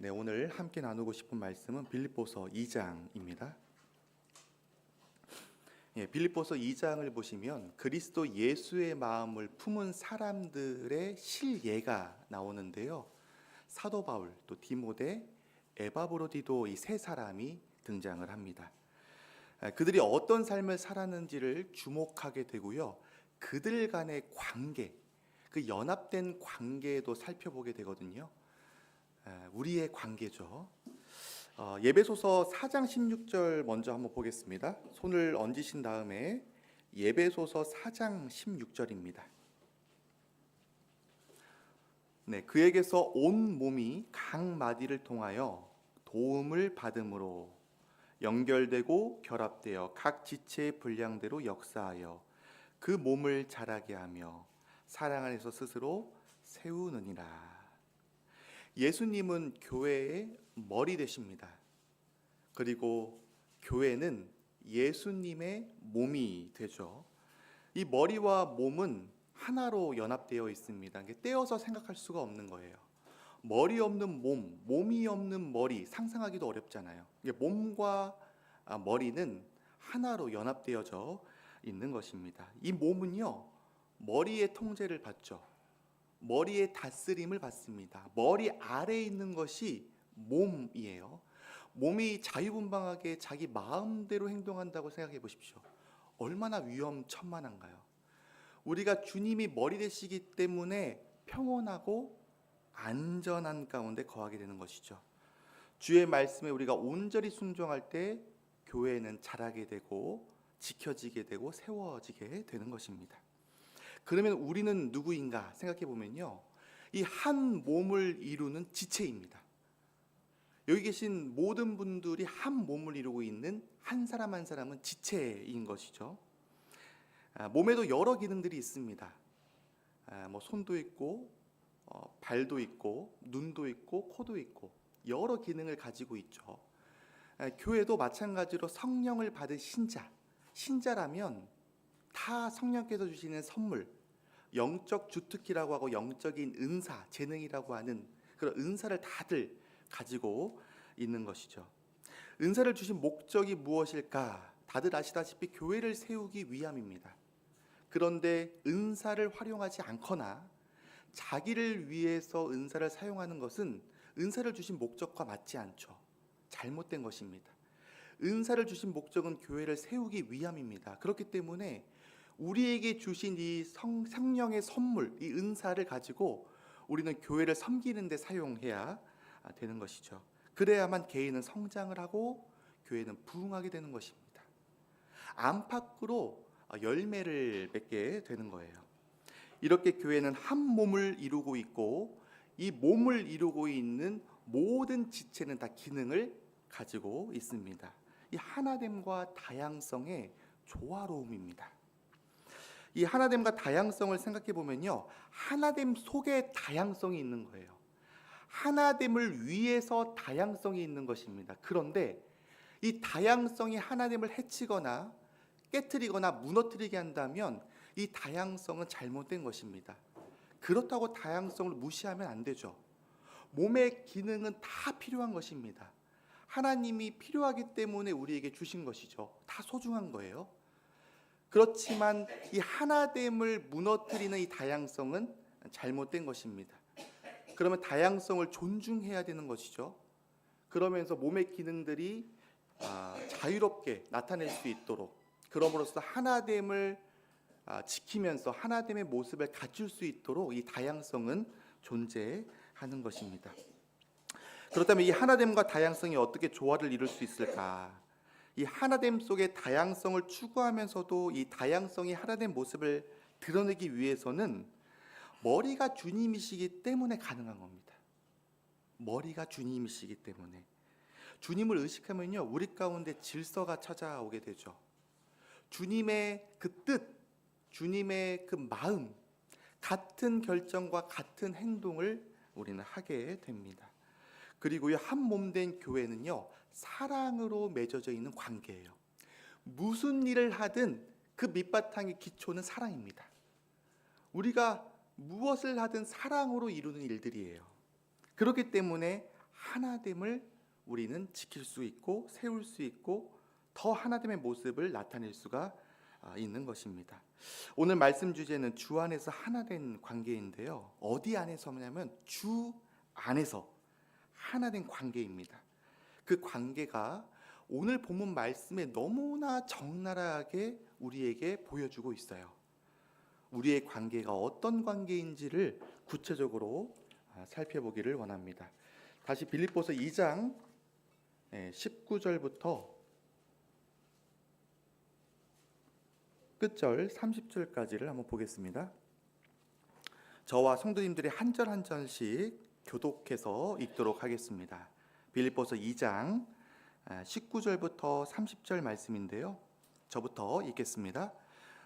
네, 오늘 함께 나누고 싶은 말씀은 빌립보서 2장입니다. 빌립보서 2장을 보시면 그리스도 예수의 마음을 품은 사람들의 실예가 나오는데요. 사도 바울, 또 디모데, 에바브로디도 이 세 사람이 등장을 합니다. 그들이 어떤 삶을 살았는지를 주목하게 되고요. 그들 간의 관계, 그 연합된 관계도 살펴보게 되거든요. 우리의 관계죠. 예배소서 4장 16절 먼저 한번 보겠습니다. 손을 얹으신 다음에 예배소서 4장 16절입니다. 네, 그에게서 온 몸이 각 마디를 통하여 도움을 받음으로 연결되고 결합되어 각 지체의 분량대로 역사하여 그 몸을 자라게 하며 사랑 안에서 스스로 세우느니라. 예수님은 교회의 머리 되십니다. 그리고 교회는 예수님의 몸이 되죠. 이 머리와 몸은 하나로 연합되어 있습니다. 떼어서 생각할 수가 없는 거예요. 머리 없는 몸, 몸이 없는 머리, 상상하기도 어렵잖아요. 몸과 머리는 하나로 연합되어져 있는 것입니다. 이 몸은요, 머리의 통제를 받죠. 머리의 다스림을 받습니다. 머리 아래에 있는 것이 몸이에요. 몸이 자유분방하게 자기 마음대로 행동한다고 생각해 보십시오. 얼마나 위험천만한가요? 우리가 주님이 머리 되시기 때문에 평온하고 안전한 가운데 거하게 되는 것이죠. 주의 말씀에 우리가 온전히 순종할 때 교회는 자라게 되고 지켜지게 되고 세워지게 되는 것입니다. 그러면 우리는 누구인가 생각해 보면요, 이 한 몸을 이루는 지체입니다. 여기 계신 모든 분들이 한 몸을 이루고 있는 한 사람 한 사람은 지체인 것이죠. 몸에도 여러 기능들이 있습니다. 손도 있고 발도 있고 눈도 있고 코도 있고 여러 기능을 가지고 있죠. 교회도 마찬가지로 성령을 받은 신자라면 다 성령께서 주시는 선물, 영적 주특기라고 하고 영적인 은사, 재능이라고 하는 그런 은사를 다들 가지고 있는 것이죠. 은사를 주신 목적이 무엇일까? 다들 아시다시피 교회를 세우기 위함입니다. 그런데 은사를 활용하지 않거나 자기를 위해서 은사를 사용하는 것은 은사를 주신 목적과 맞지 않죠. 잘못된 것입니다. 은사를 주신 목적은 교회를 세우기 위함입니다. 그렇기 때문에 우리에게 주신 이 성령의 선물, 이 은사를 가지고 우리는 교회를 섬기는 데 사용해야 되는 것이죠. 그래야만 개인은 성장을 하고 교회는 부흥하게 되는 것입니다. 안팎으로 열매를 맺게 되는 거예요. 이렇게 교회는 한 몸을 이루고 있고 이 몸을 이루고 있는 모든 지체는 다 기능을 가지고 있습니다. 이 하나됨과 다양성의 조화로움입니다. 이 하나됨과 다양성을 생각해 보면요, 하나됨 속에 다양성이 있는 거예요. 하나됨을 위해서 다양성이 있는 것입니다. 그런데 이 다양성이 하나됨을 해치거나 깨트리거나 무너뜨리게 한다면 이 다양성은 잘못된 것입니다. 그렇다고 다양성을 무시하면 안 되죠. 몸의 기능은 다 필요한 것입니다. 하나님이 필요하기 때문에 우리에게 주신 것이죠. 다 소중한 거예요. 그렇지만 이 하나됨을 무너뜨리는 이 다양성은 잘못된 것입니다. 그러면 다양성을 존중해야 되는 것이죠. 그러면서 몸의 기능들이 자유롭게 나타낼 수 있도록, 그럼으로써 하나됨을 지키면서 하나됨의 모습을 갖출 수 있도록 이 다양성은 존재하는 것입니다. 그렇다면 이 하나됨과 다양성이 어떻게 조화를 이룰 수 있을까? 이 하나됨 속의 다양성을 추구하면서도 이 다양성이 하나된 모습을 드러내기 위해서는 머리가 주님이시기 때문에 가능한 겁니다. 머리가 주님이시기 때문에. 주님을 의식하면요, 우리 가운데 질서가 찾아오게 되죠. 주님의 그 뜻, 주님의 그 마음, 같은 결정과 같은 행동을 우리는 하게 됩니다. 그리고요, 한 몸 된 교회는요, 사랑으로 맺어져 있는 관계예요. 무슨 일을 하든 그 밑바탕의 기초는 사랑입니다. 우리가 무엇을 하든 사랑으로 이루는 일들이에요. 그렇기 때문에 하나됨을 우리는 지킬 수 있고 세울 수 있고 더 하나됨의 모습을 나타낼 수가 있는 것입니다. 오늘 말씀 주제는 주 안에서 하나된 관계인데요. 어디 안에서냐면 주 안에서 하나된 관계입니다. 그 관계가 오늘 본문 말씀에 너무나 적나라하게 우리에게 보여주고 있어요. 우리의 관계가 어떤 관계인지를 구체적으로 살펴보기를 원합니다. 다시 빌립보서 2장 19절부터 끝절 30절까지를 한번 보겠습니다. 저와 성도님들이 한 절 한 절씩 교독해서 읽도록 하겠습니다. 빌립보서 2장 19절부터 30절 말씀인데요. 저부터 읽겠습니다.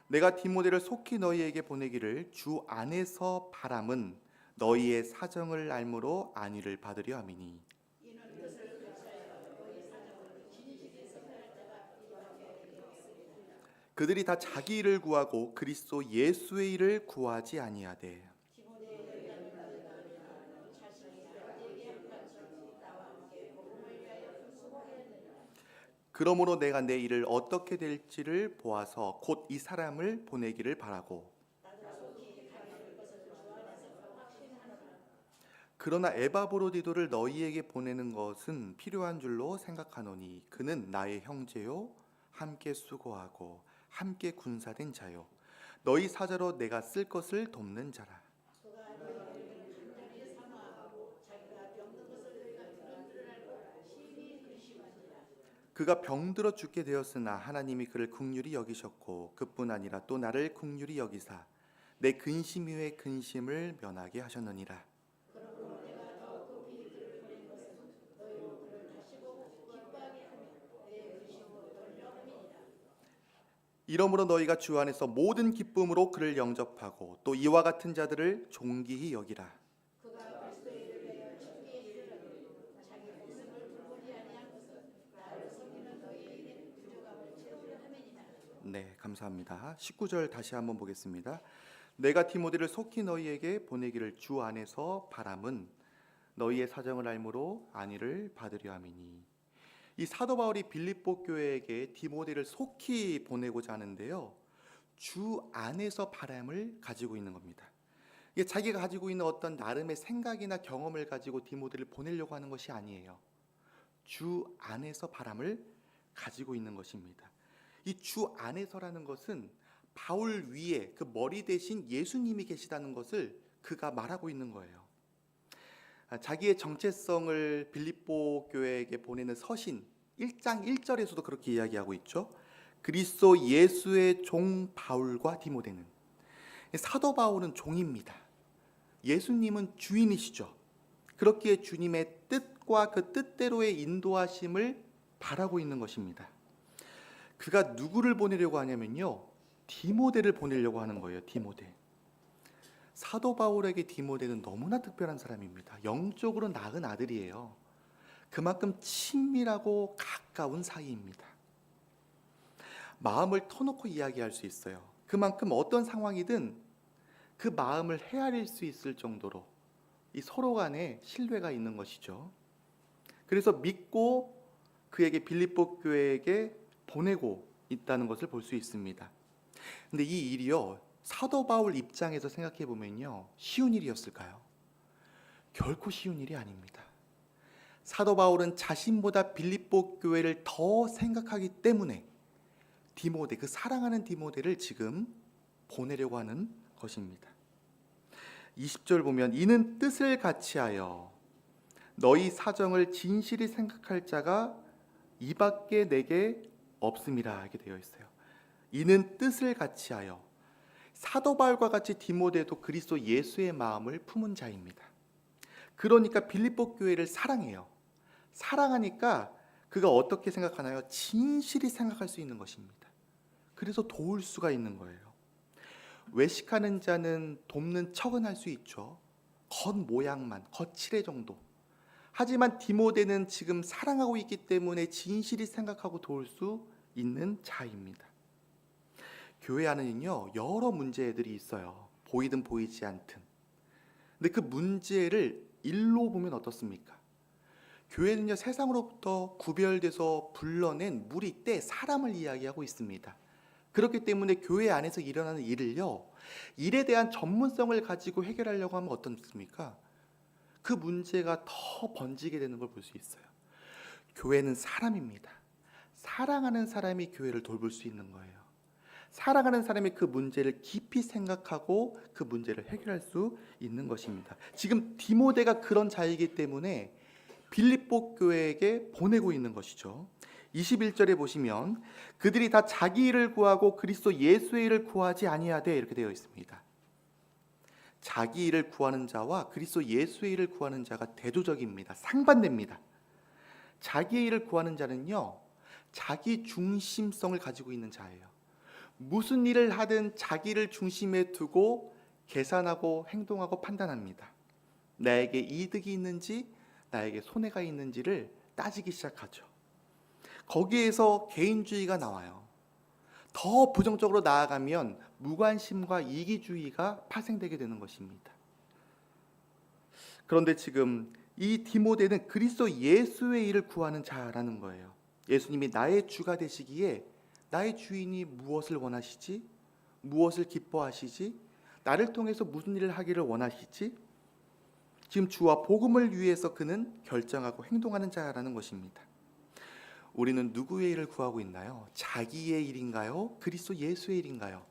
내가 디모데를 속히 너희에게 보내기를 주 안에서 바람은 너희의 사정을 알므로 안위를 받으려 함이니 그들이 다 자기 일을 구하고 그리스도 예수의 일을 구하지 아니하되 그러므로 내가 내 일을 어떻게 될지를 보아서 곧 이 사람을 보내기를 바라고 그러나 에바브로디도를 너희에게 보내는 것은 필요한 줄로 생각하노니 그는 나의 형제요 함께 수고하고 함께 군사된 자요 너희 사자로 내가 쓸 것을 돕는 자라. 그가 병들어 죽게 되었으나 하나님이 그를 긍휼히 여기셨고 그뿐 아니라 또 나를 긍휼히 여기사 내 근심 위에 근심을 면하게 하셨느니라. 이러므로 너희가 주 안에서 모든 기쁨으로 그를 영접하고 또 이와 같은 자들을 존귀히 여기라. 네, 감사합니다. 19절 다시 한번 보겠습니다. 내가 디모데를 속히 너희에게 보내기를 주 안에서 바람은 너희의 사정을 알므로 안위를 받으려 함이니. 이 사도 바울이 빌립보 교회에게 디모데를 속히 보내고자 하는데요. 주 안에서 바람을 가지고 있는 겁니다. 이게 자기가 가지고 있는 어떤 나름의 생각이나 경험을 가지고 디모데를 보내려고 하는 것이 아니에요. 주 안에서 바람을 가지고 있는 것입니다. 이 주 안에서라는 것은 바울 위에 그 머리 대신 예수님이 계시다는 것을 그가 말하고 있는 거예요. 자기의 정체성을 빌립보 교회에게 보내는 서신 1장 1절에서도 그렇게 이야기하고 있죠. 그리스도 예수의 종 바울과 디모데는 사도 바울은 종입니다. 예수님은 주인이시죠. 그렇기에 주님의 뜻과 그 뜻대로의 인도하심을 바라고 있는 것입니다. 그가 누구를 보내려고 하냐면요. 디모데를 보내려고 하는 거예요. 디모데. 사도 바울에게 디모데는 너무나 특별한 사람입니다. 영적으로 낳은 아들이에요. 그만큼 친밀하고 가까운 사이입니다. 마음을 터놓고 이야기할 수 있어요. 그만큼 어떤 상황이든 그 마음을 헤아릴 수 있을 정도로 이 서로 간에 신뢰가 있는 것이죠. 그래서 믿고 그에게 빌립보 교회에게 보내고 있다는 것을 볼 수 있습니다. 근데 이 일이요. 사도 바울 입장에서 생각해 보면요. 쉬운 일이었을까요? 결코 쉬운 일이 아닙니다. 사도 바울은 자신보다 빌립보 교회를 더 생각하기 때문에 디모데, 그 사랑하는 디모데를 지금 보내려고 하는 것입니다. 20절 보면 이는 뜻을 같이하여 너희 사정을 진실히 생각할 자가 이밖에 내게 없음이라 하게 되어 있어요. 이는 뜻을 같이하여 사도 바울과 같이 디모데도 그리스도 예수의 마음을 품은 자입니다. 그러니까 빌립보 교회를 사랑해요. 사랑하니까 그가 어떻게 생각하나요? 진실이 생각할 수 있는 것입니다. 그래서 도울 수가 있는 거예요. 외식하는 자는 돕는 척은 할 수 있죠. 겉모양만, 겉칠해 정도. 하지만 디모데는 지금 사랑하고 있기 때문에 진실이 생각하고 도울 수 있는 자입니다. 교회 안에는요, 여러 문제들이 있어요. 보이든 보이지 않든. 근데 그 문제를 일로 보면 어떻습니까? 교회는요, 세상으로부터 구별돼서 불러낸 무리 때 사람을 이야기하고 있습니다. 그렇기 때문에 교회 안에서 일어나는 일을요, 일에 대한 전문성을 가지고 해결하려고 하면 어떻습니까? 그 문제가 더 번지게 되는 걸 볼 수 있어요. 교회는 사람입니다. 사랑하는 사람이 교회를 돌볼 수 있는 거예요. 사랑하는 사람이 그 문제를 깊이 생각하고 그 문제를 해결할 수 있는 것입니다. 지금 디모데가 그런 자이기 때문에 빌립보 교회에게 보내고 있는 것이죠. 21절에 보시면 그들이 다 자기 일을 구하고 그리스도 예수의 일을 구하지 아니하되 이렇게 되어 있습니다. 자기 일을 구하는 자와 그리스도 예수의 일을 구하는 자가 대조적입니다. 상반됩니다. 자기의 일을 구하는 자는요, 자기 중심성을 가지고 있는 자예요. 무슨 일을 하든 자기를 중심에 두고 계산하고 행동하고 판단합니다. 나에게 이득이 있는지 나에게 손해가 있는지를 따지기 시작하죠. 거기에서 개인주의가 나와요. 더 부정적으로 나아가면 무관심과 이기주의가 파생되게 되는 것입니다. 그런데 지금 이 디모데는 그리스도 예수의 일을 구하는 자라는 거예요. 예수님이 나의 주가 되시기에 나의 주인이 무엇을 원하시지? 무엇을 기뻐하시지? 나를 통해서 무슨 일을 하기를 원하시지? 지금 주와 복음을 위해서 그는 결정하고 행동하는 자라는 것입니다. 우리는 누구의 일을 구하고 있나요? 자기의 일인가요? 그리스도 예수의 일인가요?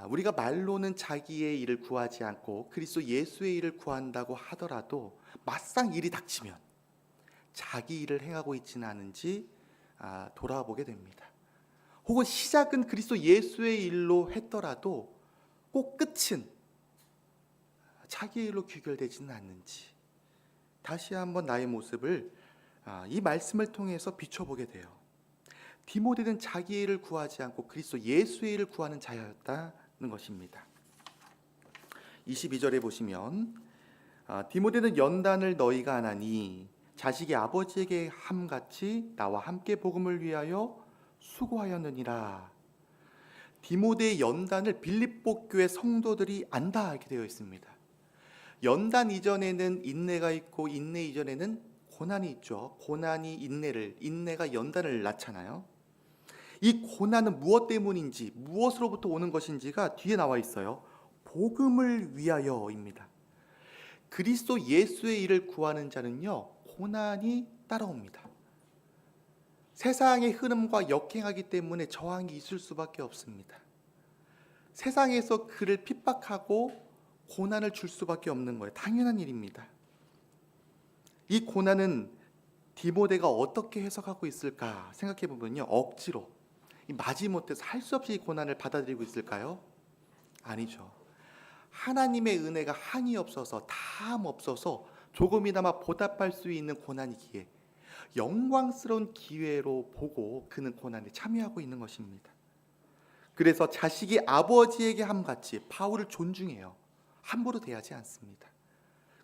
우리가 말로는 자기의 일을 구하지 않고 그리스도 예수의 일을 구한다고 하더라도 막상 일이 닥치면 자기 일을 행하고 있지는 않은지 돌아보게 됩니다. 혹은 시작은 그리스도 예수의 일로 했더라도 꼭 끝은 자기의 일로 귀결되지는 않는지 다시 한번 나의 모습을 이 말씀을 통해서 비춰보게 돼요. 디모데는 자기의 일을 구하지 않고 그리스도 예수의 일을 구하는 자였다는 것입니다. 22절에 보시면 디모데는 연단을 너희가 안 하니 자식이 아버지에게 함같이 나와 함께 복음을 위하여 수고하였느니라. 디모데의 연단을 빌립보 교회 성도들이 안다 이렇게 되어 있습니다. 연단 이전에는 인내가 있고 인내 이전에는 고난이 있죠. 고난이 인내가 연단을 낳잖아요. 이 고난은 무엇 때문인지 무엇으로부터 오는 것인지가 뒤에 나와 있어요. 복음을 위하여입니다. 그리스도 예수의 일을 구하는 자는요, 고난이 따라옵니다. 세상의 흐름과 역행하기 때문에 저항이 있을 수밖에 없습니다. 세상에서 그를 핍박하고 고난을 줄 수밖에 없는 거예요. 당연한 일입니다. 이 고난은 디모데가 어떻게 해석하고 있을까 생각해 보면요, 억지로 마지못해서 할 수 없이 이 고난을 받아들이고 있을까요? 아니죠. 하나님의 은혜가 한이 없어서 다함 없어서 조금이나마 보답할 수 있는 고난이기에 영광스러운 기회로 보고 그는 고난에 참여하고 있는 것입니다. 그래서 자식이 아버지에게 함같이 바울을 존중해요. 함부로 대하지 않습니다.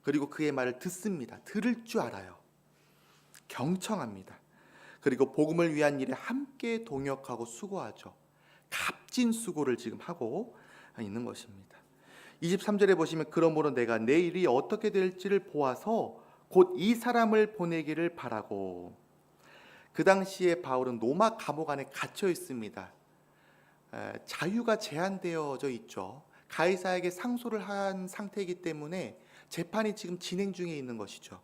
그리고 그의 말을 듣습니다. 들을 줄 알아요. 경청합니다. 그리고 복음을 위한 일에 함께 동역하고 수고하죠. 값진 수고를 지금 하고 있는 것입니다. 23절에 보시면 그러므로 내가 내 일이 어떻게 될지를 보아서 곧 이 사람을 보내기를 바라고. 그 당시에 바울은 로마 감옥 안에 갇혀 있습니다. 자유가 제한되어져 있죠. 가이사에게 상소를 한 상태이기 때문에 재판이 지금 진행 중에 있는 것이죠.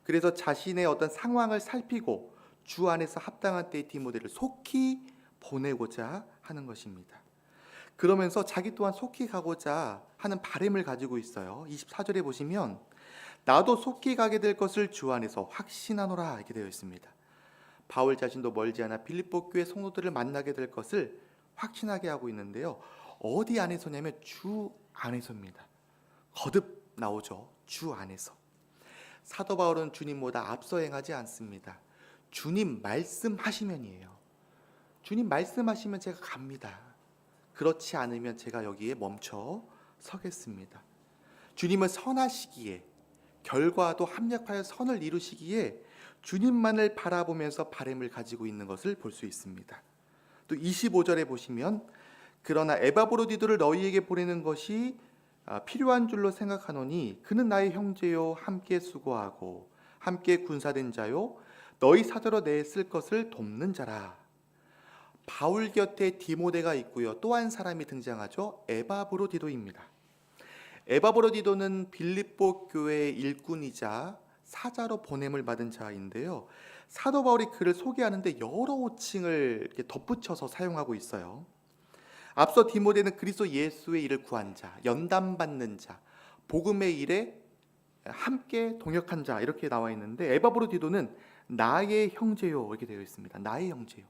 그래서 자신의 어떤 상황을 살피고 주 안에서 합당한 때의 디모데를 속히 보내고자 하는 것입니다. 그러면서 자기 또한 속히 가고자 하는 바람을 가지고 있어요. 24절에 보시면 나도 속히 가게 될 것을 주 안에서 확신하노라 이렇게 되어 있습니다. 바울 자신도 멀지 않아 빌립보 교회 성도들을 만나게 될 것을 확신하게 하고 있는데요. 어디 안에서냐면 주 안에서입니다. 거듭 나오죠. 주 안에서. 사도 바울은 주님보다 앞서 행하지 않습니다. 주님 말씀하시면이에요. 주님 말씀하시면 제가 갑니다. 그렇지 않으면 제가 여기에 멈춰 서겠습니다. 주님은 선하시기에 결과도 합력하여 선을 이루시기에 주님만을 바라보면서 바람을 가지고 있는 것을 볼 수 있습니다. 또 25절에 보시면 그러나 에바브로디도를 너희에게 보내는 것이 필요한 줄로 생각하노니 그는 나의 형제요 함께 수고하고 함께 군사된 자요 너희 사저로 내 쓸 것을 돕는 자라. 바울 곁에 디모데가 있고요. 또 한 사람이 등장하죠. 에바브로디도입니다. 에바브로디도는 빌립보 교회의 일꾼이자 사자로 보냄을 받은 자인데요. 사도 바울이 그를 소개하는데 여러 호칭을 이렇게 덧붙여서 사용하고 있어요. 앞서 디모데는 그리스도 예수의 일을 구한 자, 연단받는 자, 복음의 일에 함께 동역한 자 이렇게 나와 있는데 에바브로디도는 나의 형제요 이렇게 되어 있습니다. 나의 형제요.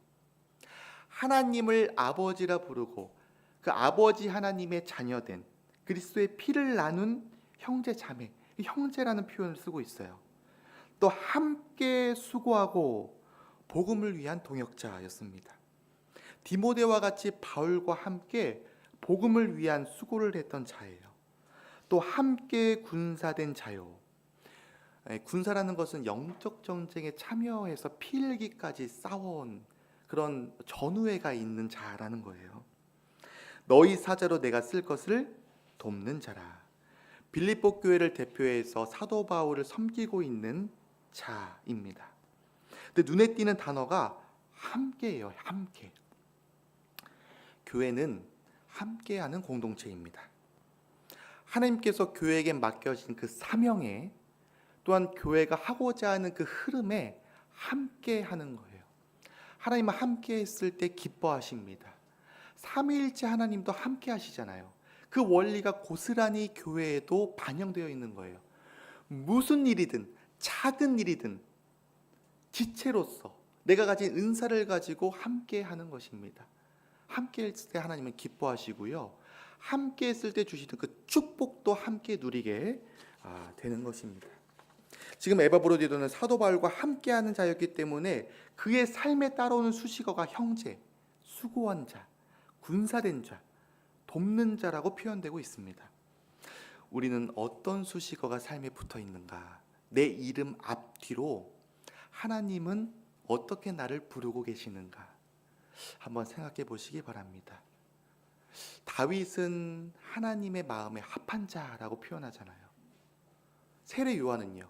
하나님을 아버지라 부르고 그 아버지 하나님의 자녀된 그리스도의 피를 나눈 형제 자매, 형제라는 표현을 쓰고 있어요. 또 함께 수고하고 복음을 위한 동역자였습니다. 디모데와 같이 바울과 함께 복음을 위한 수고를 했던 자예요. 또 함께 군사된 자요. 군사라는 것은 영적 전쟁에 참여해서 피 흘기까지 싸워온 그런 전우회가 있는 자라는 거예요. 너희 사자로 내가 쓸 것을 돕는 자라. 빌립보 교회를 대표해서 사도 바울을 섬기고 있는 자입니다. 근데 눈에 띄는 단어가 함께예요. 함께. 교회는 함께하는 공동체입니다. 하나님께서 교회에게 맡겨진 그 사명에 또한 교회가 하고자 하는 그 흐름에 함께하는 거예요. 하나님은 함께했을 때 기뻐하십니다. 삼위일체 하나님도 함께하시잖아요. 그 원리가 고스란히 교회에도 반영되어 있는 거예요. 무슨 일이든 작은 일이든 지체로서 내가 가진 은사를 가지고 함께하는 것입니다. 함께했을 때 하나님은 기뻐하시고요. 함께했을 때 주시는 그 축복도 함께 누리게 되는 것입니다. 지금 에바브로디도는 사도 바울과 함께하는 자였기 때문에 그의 삶에 따라오는 수식어가 형제, 수고한 자, 군사된 자, 돕는 자라고 표현되고 있습니다. 우리는 어떤 수식어가 삶에 붙어 있는가? 내 이름 앞뒤로 하나님은 어떻게 나를 부르고 계시는가? 한번 생각해 보시기 바랍니다. 다윗은 하나님의 마음에 합한 자라고 표현하잖아요. 세례 요한은요,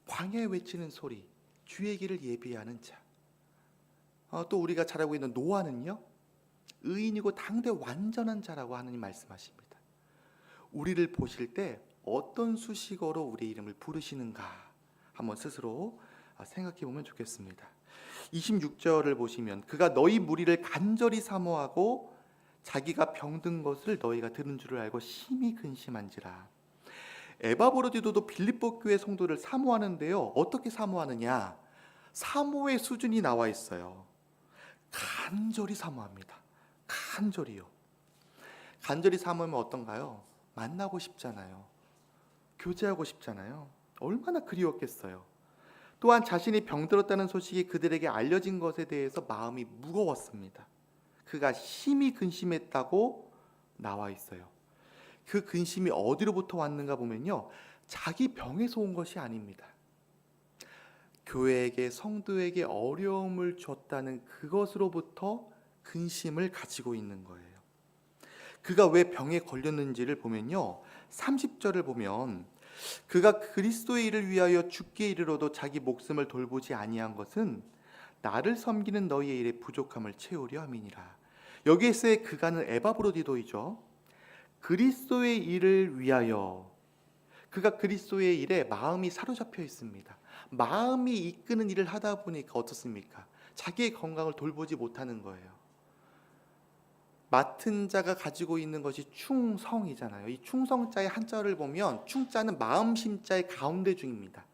광야에 외치는 소리, 주의 길을 예비하는 자. 또 우리가 잘 알고 있는 노아는요, 의인이고 당대 완전한 자라고 하나님 말씀하십니다. 우리를 보실 때 어떤 수식어로 우리 이름을 부르시는가 한번 스스로 생각해 보면 좋겠습니다. 26절을 보시면 그가 너희 무리를 간절히 사모하고 자기가 병든 것을 너희가 들은 줄을 알고 심히 근심한지라. 에바브로디도도 빌립보 교회 성도를 사모하는데요. 어떻게 사모하느냐? 사모의 수준이 나와 있어요. 간절히 사모합니다. 간절히요. 간절히 사모하면 어떤가요? 만나고 싶잖아요. 교제하고 싶잖아요. 얼마나 그리웠겠어요. 또한 자신이 병들었다는 소식이 그들에게 알려진 것에 대해서 마음이 무거웠습니다. 그가 심히 근심했다고 나와 있어요. 그 근심이 어디로부터 왔는가 보면요, 자기 병에서 온 것이 아닙니다. 교회에게, 성도에게 어려움을 줬다는 그것으로부터 근심을 가지고 있는 거예요. 그가 왜 병에 걸렸는지를 보면요, 30절을 보면 그가 그리스도의 일을 위하여 죽게 이르러도 자기 목숨을 돌보지 아니한 것은 나를 섬기는 너희의 일에 부족함을 채우려 함이니라. 여기에서의 그가는 에바브로디도이죠. 그리스도의 일을 위하여, 그가 그리스도의 일에 마음이 사로잡혀 있습니다. 마음이 이끄는 일을 하다 보니까 어떻습니까? 자기의 건강을 돌보지 못하는 거예요. 맡은 자가 가지고 있는 것이 충성이잖아요. 이 충성자의 한자를 보면 충자는 마음 심자의 가운데 중입니다.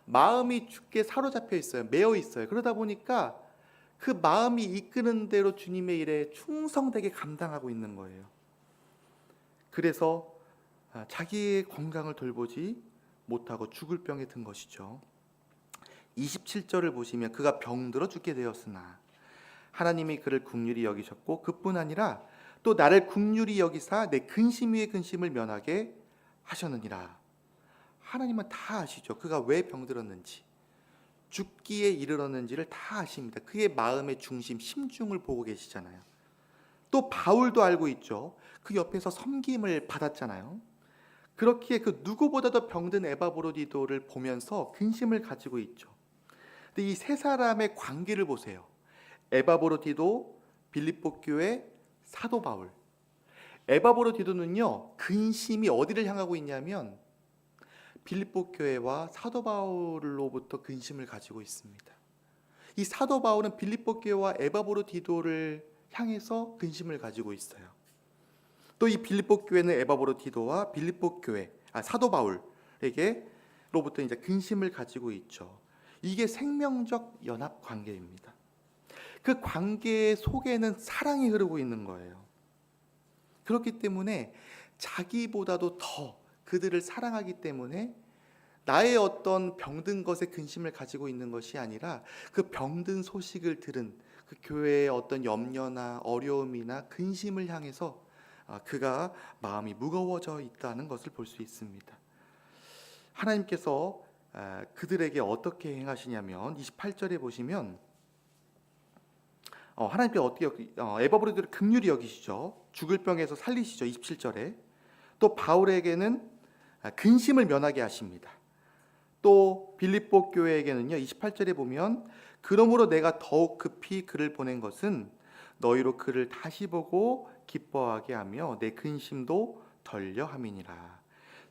마음이 주께 사로잡혀 있어요. 매어 있어요. 그러다 보니까 그 마음이 이끄는 대로 주님의 일에 충성되게 감당하고 있는 거예요. 그래서 자기의 건강을 돌보지 못하고 죽을 병에 든 것이죠. 27절을 보시면 그가 병들어 죽게 되었으나 하나님이 그를 긍휼히 여기셨고 그뿐 아니라 또 나를 긍휼히 여기사 내 근심 위에 근심을 면하게 하셨느니라. 하나님은 다 아시죠. 그가 왜 병들었는지, 죽기에 이르렀는지를 다 아십니다. 그의 마음의 중심, 심중을 보고 계시잖아요. 또 바울도 알고 있죠. 그 옆에서 섬김을 받았잖아요. 그렇기에 그 누구보다도 병든 에바브로디도를 보면서 근심을 가지고 있죠. 근데 이 세 사람의 관계를 보세요. 에바브로디도, 빌립보 교회, 사도 바울. 에바브로디도는요, 근심이 어디를 향하고 있냐면 빌립보 교회와 사도 바울로부터 근심을 가지고 있습니다. 이 사도 바울은 빌립보 교회와 에바브로디도를 향해서 근심을 가지고 있어요. 또 이 빌립보 교회는 에바브로디도와 빌립보 교회, 사도 바울에게로부터 이제 근심을 가지고 있죠. 이게 생명적 연합 관계입니다. 그 관계 속에는 사랑이 흐르고 있는 거예요. 그렇기 때문에 자기보다도 더 그들을 사랑하기 때문에 나의 어떤 병든 것에 근심을 가지고 있는 것이 아니라 그 병든 소식을 들은 그 교회의 어떤 염려나 어려움이나 근심을 향해서 그가 마음이 무거워져 있다는 것을 볼 수 있습니다. 하나님께서 그들에게 어떻게 행하시냐면 28절에 보시면 하나님께서 어떻게 에바브로디도를 긍휼히 여기시죠. 죽을 병에서 살리시죠. 27절에. 또 바울에게는 근심을 면하게 하십니다. 또 빌립보 교회에게는요. 28절에 보면 그러므로 내가 더욱 급히 그를 보낸 것은 너희로 그를 다시 보고 기뻐하게 하며 내 근심도 덜려 함이니라.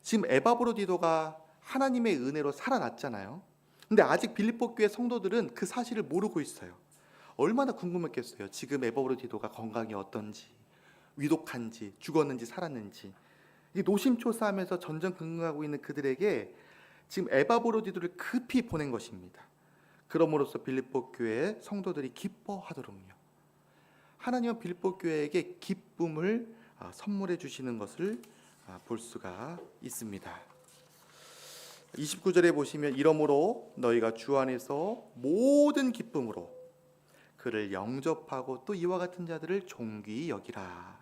지금 에바브로디도가 하나님의 은혜로 살아났잖아요. 근데 아직 빌립보 교회 성도들은 그 사실을 모르고 있어요. 얼마나 궁금했겠어요. 지금 에바브로디도가 건강이 어떤지, 위독한지, 죽었는지 살았는지. 노심초사하면서 전전긍긍하고 있는 그들에게 지금 에바브로디도를 급히 보낸 것입니다. 그럼으로써 빌립보 교회 성도들이 기뻐하도록요. 하나님은 빌립보 교회에게 기쁨을 선물해 주시는 것을 볼 수가 있습니다. 29절에 보시면 이러므로 너희가 주 안에서 모든 기쁨으로 그를 영접하고 또 이와 같은 자들을 존귀히 여기라.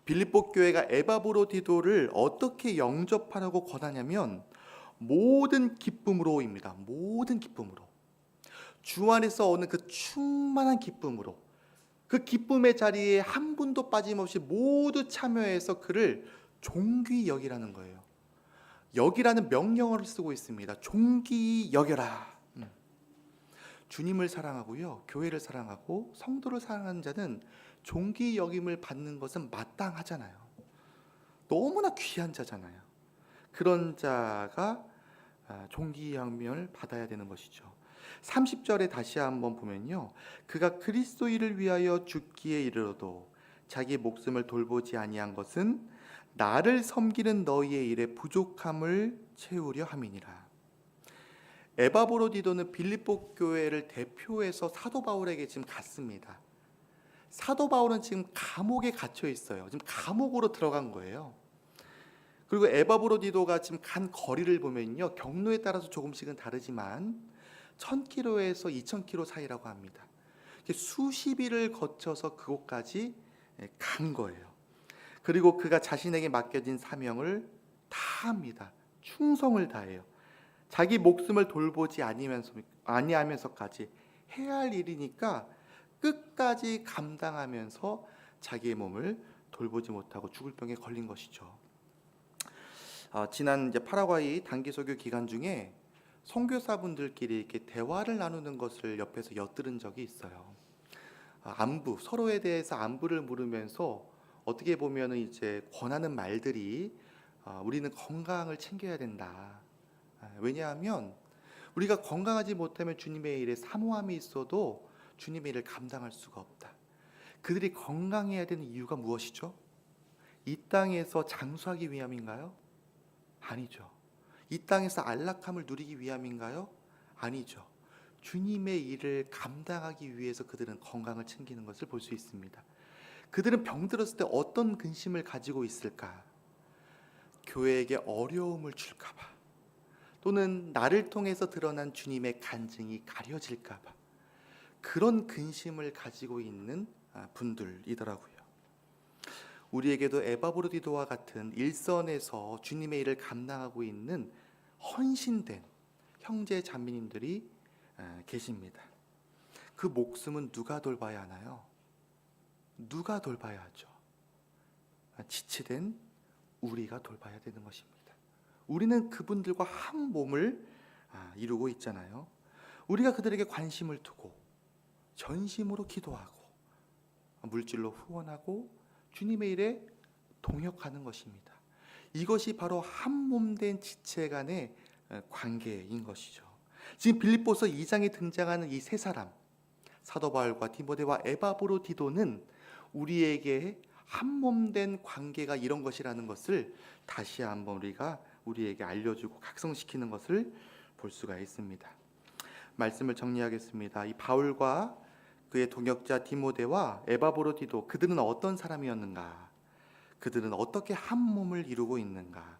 빌립보 교회가 에바브로디도를 어떻게 영접하라고 권하냐면 모든 기쁨으로입니다. 모든 기쁨으로. 주 안에서 오는 그 충만한 기쁨으로, 그 기쁨의 자리에 한 분도 빠짐없이 모두 참여해서 그를 존귀히 여기라는 거예요. 여기라는 명령어를 쓰고 있습니다. 존귀히 여겨라. 주님을 사랑하고요, 교회를 사랑하고 성도를 사랑하는 자는 존귀히 여김을 받는 것은 마땅하잖아요. 너무나 귀한 자잖아요. 그런 자가 존귀히 여김을 받아야 되는 것이죠. 30절에 다시 한번 보면요, 그가 그리스도인을 위하여 죽기에 이르러도 자기 목숨을 돌보지 아니한 것은 나를 섬기는 너희의 일에 부족함을 채우려 함이니라. 에바브로디도는 빌립보 교회를 대표해서 사도 바울에게 지금 갔습니다. 사도 바울은 지금 감옥에 갇혀 있어요. 지금 감옥으로 들어간 거예요. 그리고 에바브로디도가 지금 간 거리를 보면요, 경로에 따라서 조금씩은 다르지만 1000km에서 2000km 사이라고 합니다. 수십 일을 거쳐서 그곳까지 간 거예요. 그리고 그가 자신에게 맡겨진 사명을 다 합니다. 충성을 다해요. 자기 목숨을 돌보지 아니하면서까지 해야 할 일이니까 끝까지 감당하면서 자기의 몸을 돌보지 못하고 죽을 병에 걸린 것이죠. 지난 이제 파라과이 단기 소교 기간 중에 선교사분들끼리 이렇게 대화를 나누는 것을 옆에서 엿들은 적이 있어요. 안부, 서로에 대해서 안부를 물으면서 어떻게 보면은 이제 권하는 말들이 우리는 건강을 챙겨야 된다. 왜냐하면 우리가 건강하지 못하면 주님의 일에 사모함이 있어도 주님의 일을 감당할 수가 없다. 그들이 건강해야 되는 이유가 무엇이죠? 이 땅에서 장수하기 위함인가요? 아니죠. 이 땅에서 안락함을 누리기 위함인가요? 아니죠. 주님의 일을 감당하기 위해서 그들은 건강을 챙기는 것을 볼 수 있습니다. 그들은 병들었을 때 어떤 근심을 가지고 있을까? 교회에게 어려움을 줄까 봐, 또는 나를 통해서 드러난 주님의 간증이 가려질까 봐, 그런 근심을 가지고 있는 분들이더라고요. 우리에게도 에바브로디도와 같은 일선에서 주님의 일을 감당하고 있는 헌신된 형제 자매님들이 계십니다. 그 목숨은 누가 돌봐야 하나요? 누가 돌봐야 하죠? 지체된 우리가 돌봐야 되는 것입니다. 우리는 그분들과 한 몸을 이루고 있잖아요. 우리가 그들에게 관심을 두고 전심으로 기도하고 물질로 후원하고 주님의 일에 동역하는 것입니다. 이것이 바로 한 몸 된 지체 간의 관계인 것이죠. 지금 빌립보서 2장에 등장하는 이 세 사람, 사도 바울과 디모데와 에바브로디도는 우리에게 한 몸 된 관계가 이런 것이라는 것을 다시 한번 우리에게 알려주고 각성시키는 것을 볼 수가 있습니다. 말씀을 정리하겠습니다. 이 바울과 그의 동역자 디모데와 에바브로디도, 그들은 어떤 사람이었는가? 그들은 어떻게 한 몸을 이루고 있는가?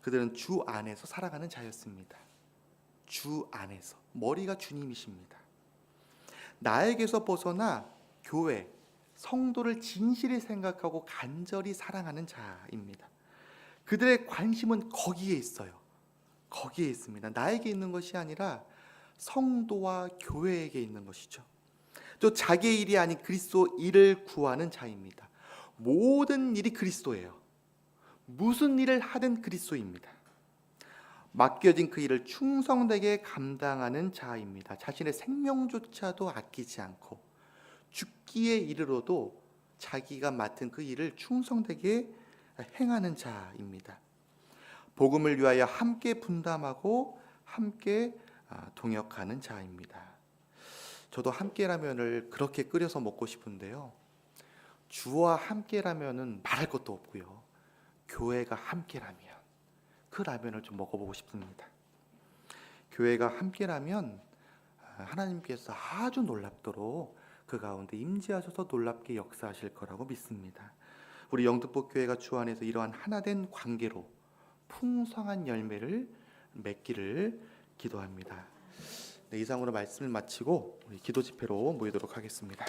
그들은 주 안에서 살아가는 자였습니다. 주 안에서. 머리가 주님이십니다. 나에게서 벗어나 교회, 성도를 진실히 생각하고 간절히 사랑하는 자입니다. 그들의 관심은 거기에 있어요. 거기에 있습니다. 나에게 있는 것이 아니라 성도와 교회에게 있는 것이죠. 또 자기의 일이 아닌 그리스도 일을 구하는 자입니다. 모든 일이 그리스도예요. 무슨 일을 하든 그리스도입니다. 맡겨진 그 일을 충성되게 감당하는 자입니다. 자신의 생명조차도 아끼지 않고 죽기에 이르러도 자기가 맡은 그 일을 충성되게 행하는 자입니다. 복음을 위하여 함께 분담하고 함께 동역하는 자입니다. 저도 함께라면을 그렇게 끓여서 먹고 싶은데요. 주와 함께라면은 말할 것도 없고요. 교회가 함께라면 그 라면을 좀 먹어보고 싶습니다. 교회가 함께라면 하나님께서 아주 놀랍도록 그 가운데 임재하셔서 놀랍게 역사하실 거라고 믿습니다. 우리 영등포교회가 주 안에서 이러한 하나된 관계로 풍성한 열매를 맺기를 기도합니다. 네, 이상으로 말씀을 마치고 우리 기도 집회로 모이도록 하겠습니다.